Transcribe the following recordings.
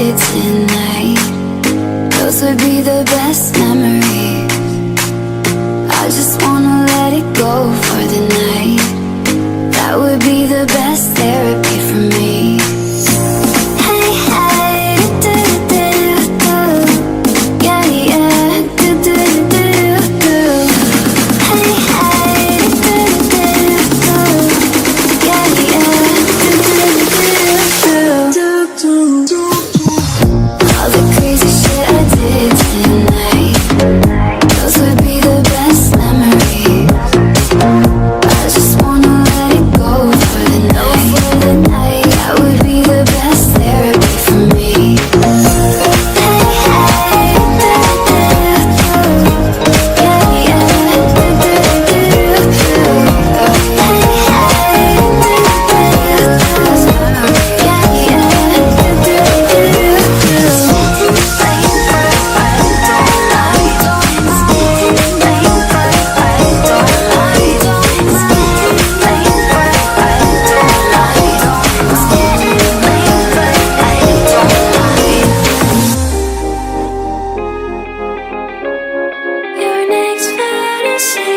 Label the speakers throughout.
Speaker 1: did tonight, those would be the best memories. I just wanna let it go for the night. That would be the best therapy for me. Hey, hey, do-do-do-do. Yeah, yeah, do-do-do-do-do. Hey, hey, do-do-do-do. Yeah, yeah, do-do-do-do. All the crazy shit I did tonight, those would be the best memories. I just wanna let it go for the night. That would be the best therapy for me. Hey, hey, do-do-do-do. Yeah, yeah, do-do-do-do. Hey, hey, do-do-do-do. Yeah, yeah, your next fantasy.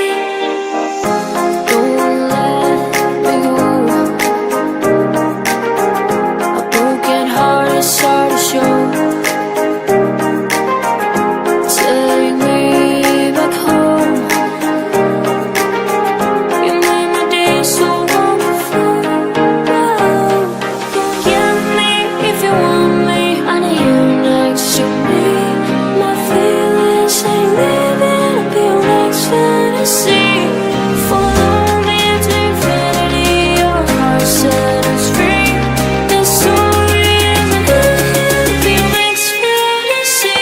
Speaker 1: Don't let me go. A broken heart is hard to show. Take me back home. You made my day so wonderful. Get me if you want me. I need you next to me. My feelings ain't living up your next fantasy. Follow me to infinity. Your heart set us free. The story is a good your next fantasy.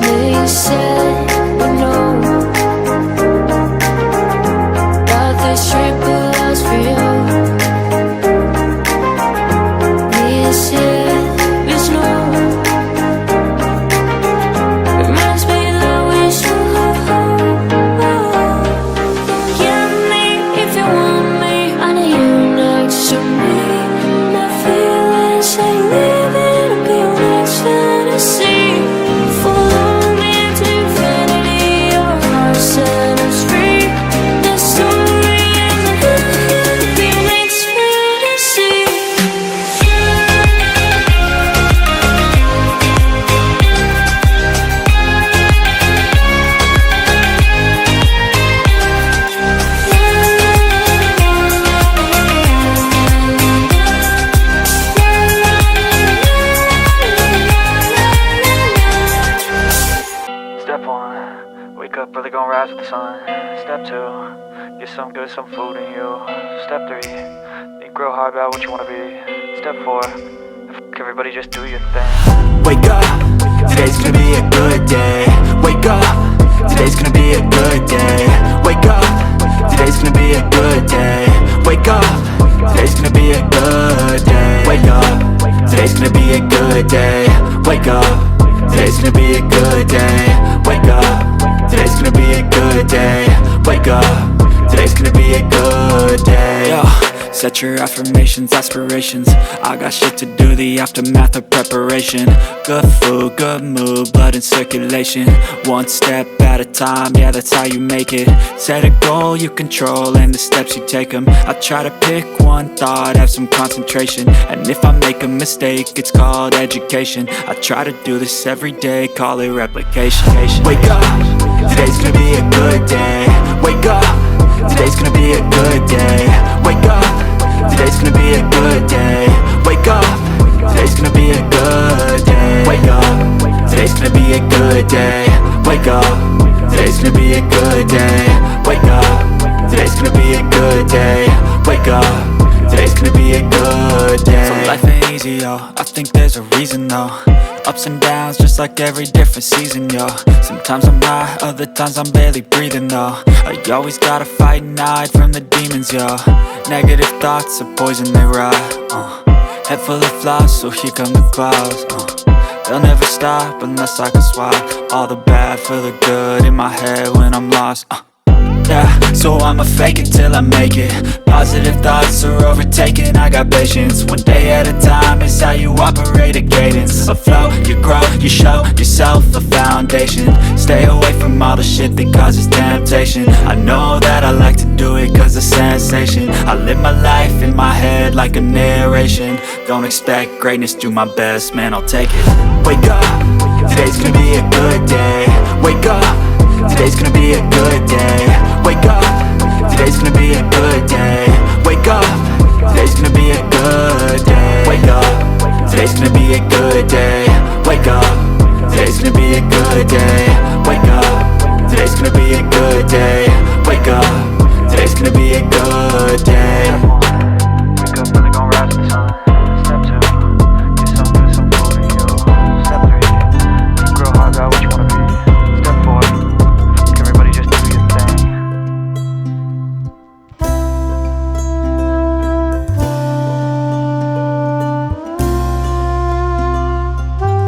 Speaker 1: They said we know that this trip will last for you. This year is snow. Reminds me that we still have hope. Get me if you want me. I need you next to me. My feelings ain't living up your next fantasy. Follow me to infinity. Your heart set us free. The story is a good your next fantasy.
Speaker 2: Step 1, wake up early, gonna rise with the sun. Step 2, get some good, some food in you. Step 3, think real hard about what you wanna be. Step 4, everybody just do your thing.
Speaker 3: Wake up, today's gonna be a good day. Wake up, today's gonna be a good day. Wake up, today's gonna be a good day. Wake up, today's gonna be a good day. Wake up, today's gonna be a good day. Wake up, today's gonna be a good day. Wake up, today's gonna be a good day. Wake up, today's gonna be a good day. Yo, set your affirmations, aspirations. I got shit to do, the aftermath of preparation. Good food, good mood, blood in circulation. One step at a time, yeah, that's how you make it. Set a goal you control and the steps you take them. I try to pick one thought, have some concentration. And if I make a mistake, it's called education. I try to do this every day, call it replication. Wake up, today's gonna be a good day. Wake up, today's gonna be a good day. Wake up, today's gonna be a good day. Wake up, today's gonna be a good day. Wake up, today's gonna be a good day. Wake up, today's gonna be a good day. Wake up, today's gonna be a good day. Wake up, today's today's gonna be a good day.
Speaker 4: So life ain't easy, yo, I think there's a reason though. Ups and downs, just like every different season, yo. Sometimes I'm high, other times I'm barely breathing, though. I always gotta fight and hide from the demons, yo. Negative thoughts are poison, they rot. Head full of flaws, so here come the clouds. They'll never stop unless I can swap all the bad for the good in my head when I'm lost. Yeah, so I'ma fake it till I make it. Positive thoughts are overtaken, I got patience. One day at a time is how you operate a cadence. A flow, you grow, you show yourself a foundation. Stay away from all the shit that causes temptation. I know that I like to do it cause it's sensation. I live my life in my head like a narration. Don't expect greatness, do my best, man, I'll take it.
Speaker 3: Wake up, today's gonna be a good day. Wake up, today's gonna be a good day. Wake up, today's gonna be a good day. Wake up, today's gonna be a good day. Wake up, today's gonna be a good day. Wake up, today's gonna be a good day. Wake up, today's gonna be a good day. Wake up, today's gonna be a good day.